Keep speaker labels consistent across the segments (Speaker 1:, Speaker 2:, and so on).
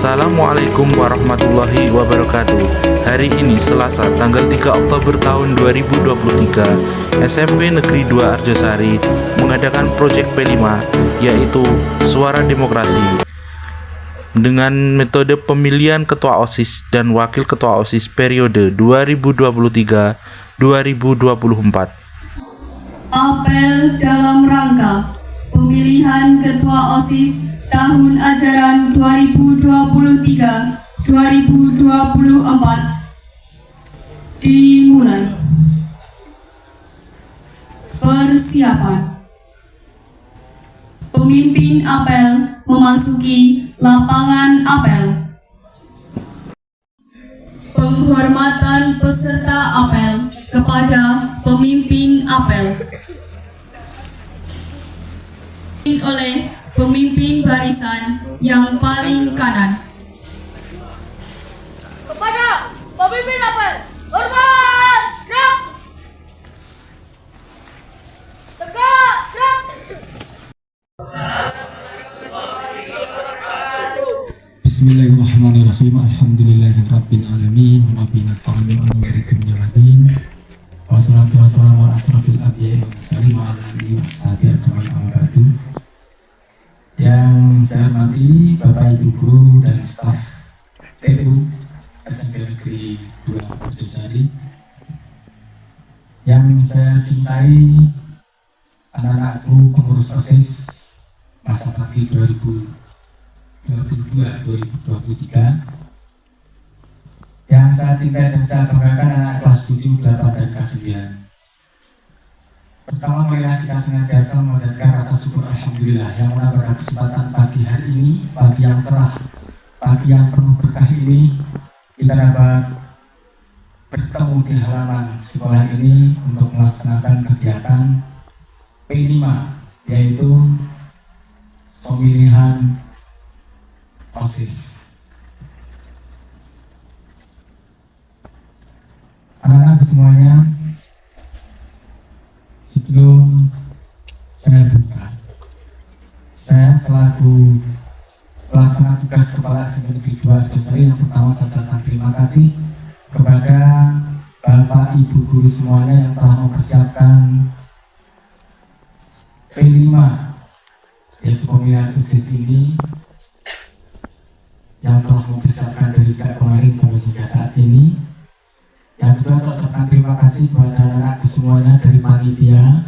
Speaker 1: Assalamualaikum warahmatullahi wabarakatuh. Hari ini Selasa tanggal 3 Oktober tahun 2023, SMP Negeri 2 Arjosari mengadakan proyek P5, yaitu Suara Demokrasi, dengan metode pemilihan ketua OSIS dan wakil ketua OSIS periode 2023-2024.
Speaker 2: Apel dalam rangka pemilihan ketua OSIS tahun ajaran 2023-2024 dimulai. Persiapan. Pemimpin apel memasuki lapangan apel. Penghormatan peserta apel kepada pemimpin apel oleh pemimpin barisan yang paling kanan.
Speaker 3: Kepada pemimpin apel, hormat, gerak, tegak, gerak.
Speaker 4: Bismillahirrahmanirrahim. Alhamdulillahirabbil alamin wa bihi nasta'inu ala umuri dunya waddin. Wassalatu wassalamu ala asrofil anbiya'i wal mursalin wa ala alihi washabihi ajmain amma ba'du. Yang saya hormati Bapak Ibu guru dan staf TU SMP Negeri 2 Arjosari, yang saya cintai anak-anakku pengurus OSIS masa bakti 2022-2023, yang saya cintai dan saya banggakan anak kelas 7, 8, dan kelas 9. Pertama, marilah kita senantiasa memanjatkan rasa syukur alhamdulillah yang mana pada kesempatan pagi hari ini, pagi yang cerah, pagi yang penuh berkah ini, kita dapat bertemu di halaman sekolah ini untuk melaksanakan kegiatan P5, yaitu pemilihan OSIS. Anak-anak semuanya, sebelum saya buka, saya selaku pelaksana tugas Kepala SMP Negeri 2 Arjosari yang pertama saya ucapkan terima kasih kepada Bapak Ibu guru semuanya yang telah mempersiapkan P5, yaitu pemilihan OSIS ini, yang telah mempersiapkan dari saat kemarin sampai hingga saat ini. Yang kedua, saya ucapkan terima kasih kepada anak-anakku semuanya dari panitia,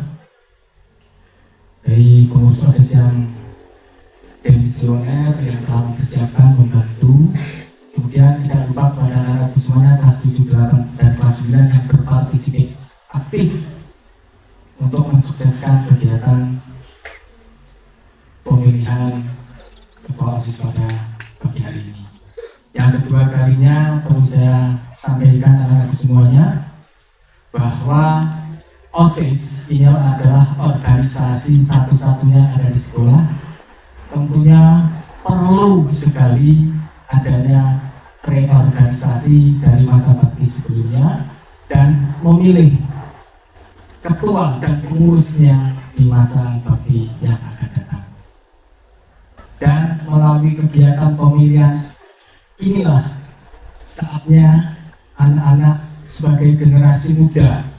Speaker 4: dari pengurus OSIS yang demisioner yang telah mempersiapkan, membantu. Kemudian tidak lupa kepada anak-anakku semuanya kelas 7, 8, dan kelas 9 yang berpartisipasi aktif untuk mensukseskan kegiatan pemilihan ketua OSIS pada pagi hari ini. Yang kedua kalinya perlu saya sampaikan anak-anakku semuanya bahwa OSIS ini adalah organisasi satu-satunya ada di sekolah. Tentunya perlu sekali adanya reorganisasi dari masa bakti sebelumnya dan memilih ketua dan pengurusnya di masa bakti yang akan datang. Dan melalui kegiatan pemilihan inilah saatnya anak-anak sebagai generasi muda,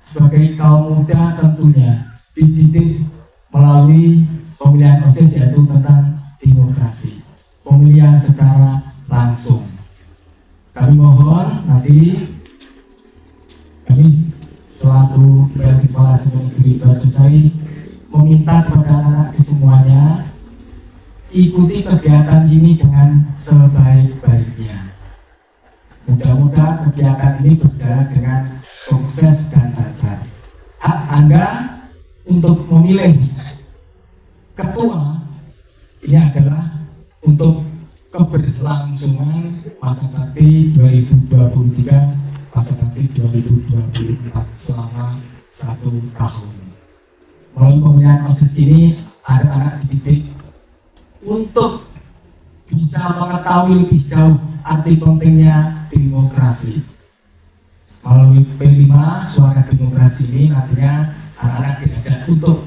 Speaker 4: sebagai kaum muda tentunya dididik melalui pemilihan OSIS, yaitu tentang demokrasi, pemilihan secara langsung. Kami mohon nanti kami selaku Kepala SMP Negeri 2 Arjosari meminta kepada anak-anak semuanya ikuti kegiatan ini dengan sebaik-baiknya. Mudah-mudahan kegiatan ini berjalan dengan sukses dan lancar. Hak Anda untuk memilih ketua ini adalah untuk keberlangsungan masa bakti 2023, masa bakti 2024 selama 1 tahun. Melalui pemilihan OSIS ini, anak-anak dididik untuk bisa mengetahui lebih jauh arti pentingnya demokrasi. Melalui P5 Suara Demokrasi ini nantinya anak-anak diajak untuk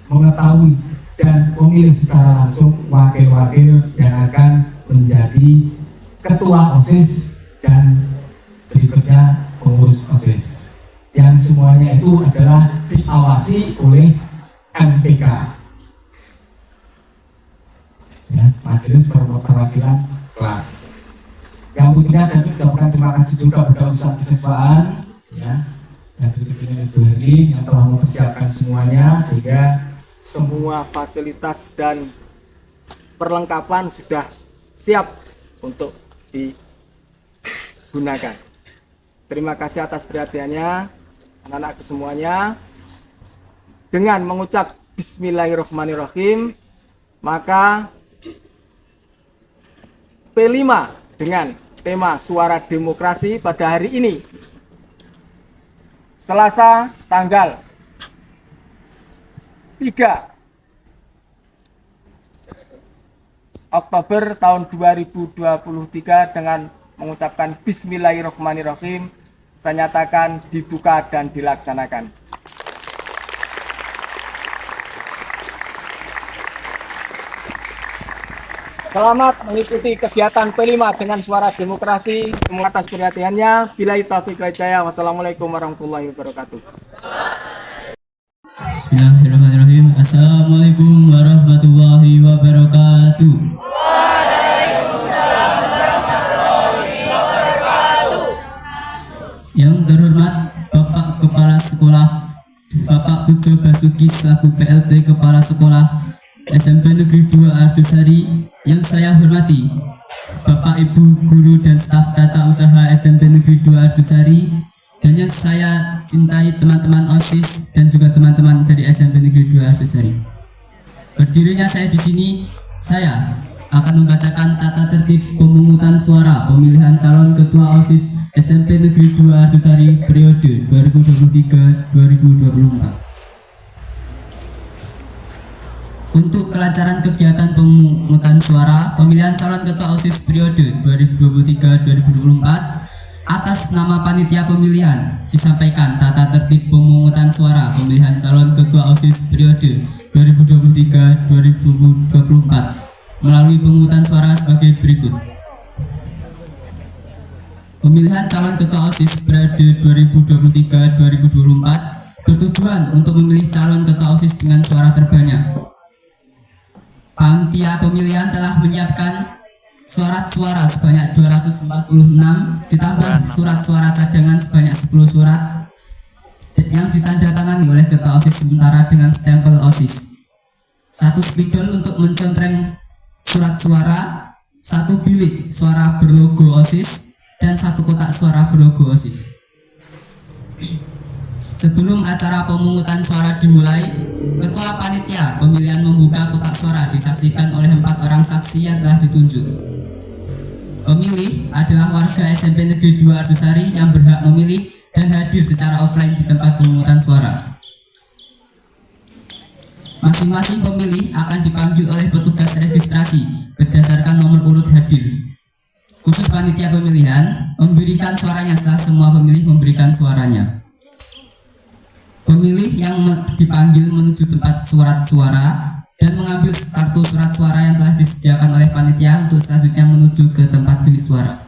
Speaker 4: mengetahui dan memilih secara langsung wakil-wakil yang akan menjadi ketua OSIS dan berikutnya pengurus OSIS, yang semuanya itu adalah diawasi oleh MPK, ya, Majelis Perwakilan Kelas. Yang tentunya saya ucapkan terima kasih juga pada urusan kesiswaan, ya, yang berikut ini Ibu Herlin yang telah mempersiapkan semuanya sehingga semua fasilitas dan perlengkapan sudah siap untuk digunakan. Terima kasih atas perhatiannya anak-anakku semuanya. Dengan mengucap Bismillahirrahmanirrahim, maka P5 dengan tema Suara Demokrasi pada hari ini, Selasa tanggal 3 Oktober tahun 2023 dengan mengucapkan Bismillahirrahmanirrahim, saya nyatakan dibuka dan dilaksanakan. Selamat mengikuti kegiatan P5 dengan Suara Demokrasi. Terima atas perhatiannya. Billahi taufiq wal hidayah. Wassalamualaikum warahmatullahi wabarakatuh.
Speaker 5: Bismillahirrahmanirrahim. Assalamualaikum warahmatullahi wabarakatuh. Yang terhormat Bapak Kepala Sekolah Bapak Pujo Basuki selaku PLT Kepala Sekolah SMP Negeri 2 Arjosari, yang saya hormati Bapak Ibu Guru dan staf tata usaha SMP Negeri 2 Arjosari, dan yang saya cintai teman-teman OSIS dan juga teman-teman dari SMP Negeri 2 Arjosari. Berdirinya saya di sini, saya akan membacakan tata tertib pemungutan suara pemilihan calon ketua OSIS SMP Negeri 2 Arjosari periode 2023-2024. Untuk kelancaran kegiatan pemungutan suara pemilihan calon ketua OSIS periode 2023-2024, atas nama panitia pemilihan disampaikan tata tertib pemungutan suara pemilihan calon ketua OSIS periode 2023-2024 melalui pemungutan suara sebagai berikut. Pemilihan calon ketua OSIS periode 2023-2024 bertujuan untuk memilih calon ketua OSIS dengan suara terbanyak. Panitia pemilihan telah menyiapkan surat suara sebanyak 246 ditambah surat suara cadangan sebanyak 10 surat yang ditandatangani oleh ketua OSIS sementara dengan stempel OSIS. 1 spidol untuk mencontreng surat suara, 1 bilik suara berlogo OSIS, dan 1 kotak suara berlogo OSIS. Sebelum acara pemungutan suara dimulai, Ketua Panitia Pemilihan membuka kotak suara disaksikan oleh 4 orang saksi yang telah ditunjuk. Pemilih adalah warga SMP Negeri 2 Arjosari yang berhak memilih dan hadir secara offline di tempat pemungutan suara. Masing-masing pemilih akan dipanggil oleh petugas registrasi berdasarkan nomor urut hadir. Khusus panitia pemilihan memberikan suaranya setelah semua pemilih memberikan suaranya. Pemilih yang dipanggil menuju tempat surat suara dan mengambil kartu surat suara yang telah disediakan oleh panitia untuk selanjutnya menuju ke tempat bilik suara.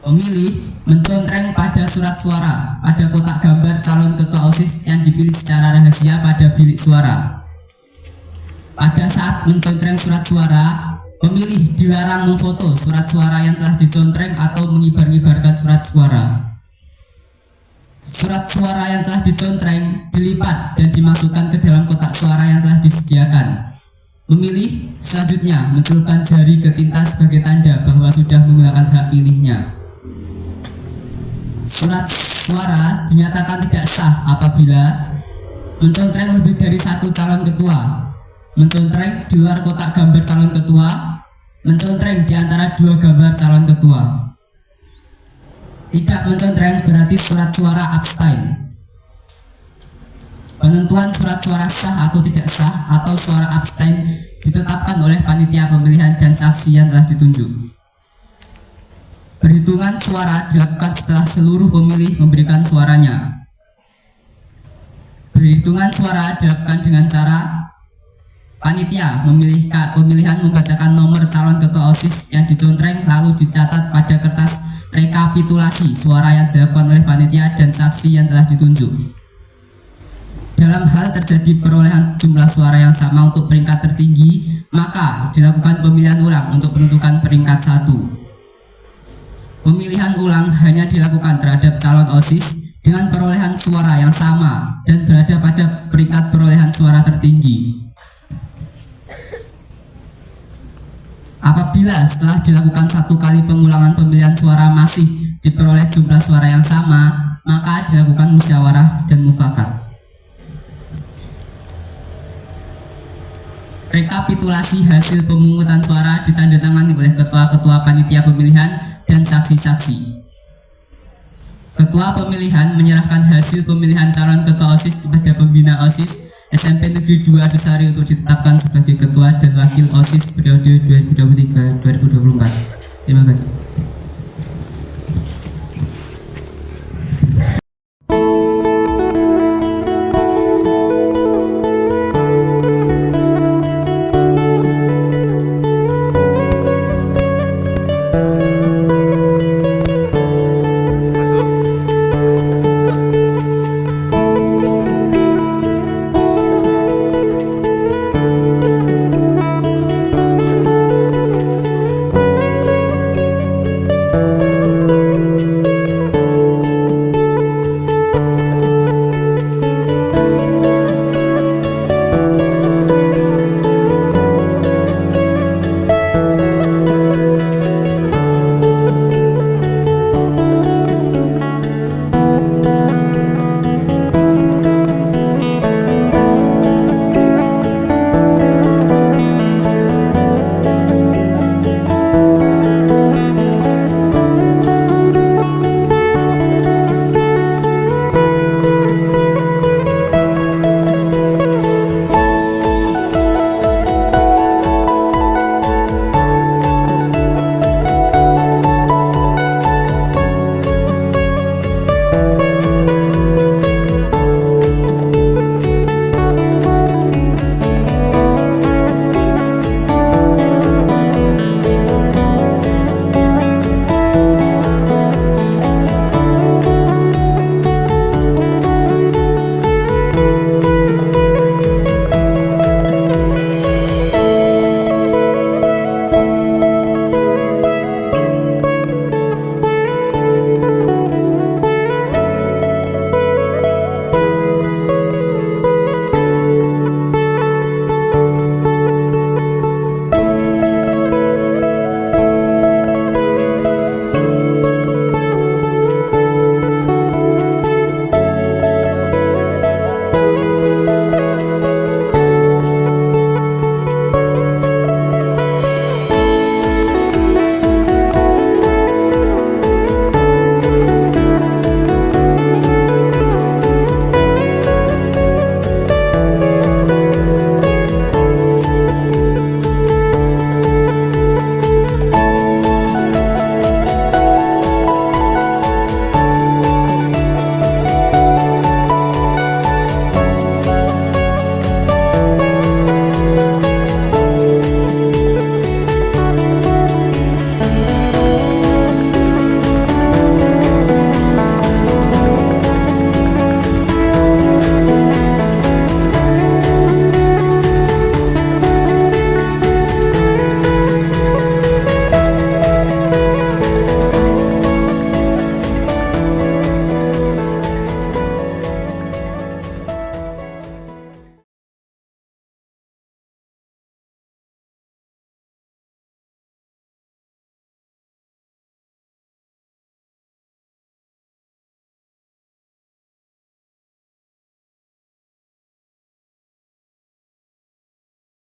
Speaker 5: Pemilih mencontreng pada surat suara pada kotak gambar calon ketua OSIS yang dipilih secara rahasia pada bilik suara. Pada saat mencontreng surat suara, pemilih dilarang memfoto surat suara yang telah dicontreng atau mengibar-ngibarkan surat suara. Surat suara yang telah dicontreng dilipat dan dimasukkan ke dalam kotak suara yang telah disediakan. Pemilih selanjutnya mencelupkan jari ke tinta sebagai tanda bahwa sudah menggunakan hak pilihnya. Surat suara dinyatakan tidak sah apabila mencontreng lebih dari 1 calon ketua, mencontreng di luar kotak gambar calon ketua, mencontreng di antara 2 gambar calon ketua. Tidak mencontreng berarti surat suara abstain. Penentuan surat suara sah atau tidak sah atau suara abstain ditetapkan oleh panitia pemilihan dan saksi yang telah ditunjuk. Perhitungan suara dilakukan setelah seluruh pemilih memberikan suaranya. Perhitungan suara dilakukan dengan cara panitia pemilihan membacakan nomor calon ketua OSIS yang dicontreng lalu dicatat pada kertas rekapitulasi suara yang dilakukan oleh panitia dan saksi yang telah ditunjuk. Dalam hal terjadi perolehan jumlah suara yang sama untuk peringkat tertinggi, maka dilakukan pemilihan ulang untuk menentukan peringkat 1. Pemilihan ulang hanya dilakukan terhadap calon OSIS dengan perolehan suara yang sama dan berada pada peringkat perolehan suara tertinggi. Apabila setelah dilakukan 1 kali pengulangan pemilihan suara masih diperoleh jumlah suara yang sama, maka dilakukan musyawarah dan mufakat. Rekapitulasi hasil pemungutan suara ditandatangani oleh ketua-ketua panitia pemilihan dan saksi-saksi. Ketua pemilihan menyerahkan hasil pemilihan calon ketua OSIS kepada pembina OSIS SMP Negeri 2 Arjosari untuk ditetapkan sebagai ketua dan wakil OSIS periode 2023-2024. Terima kasih.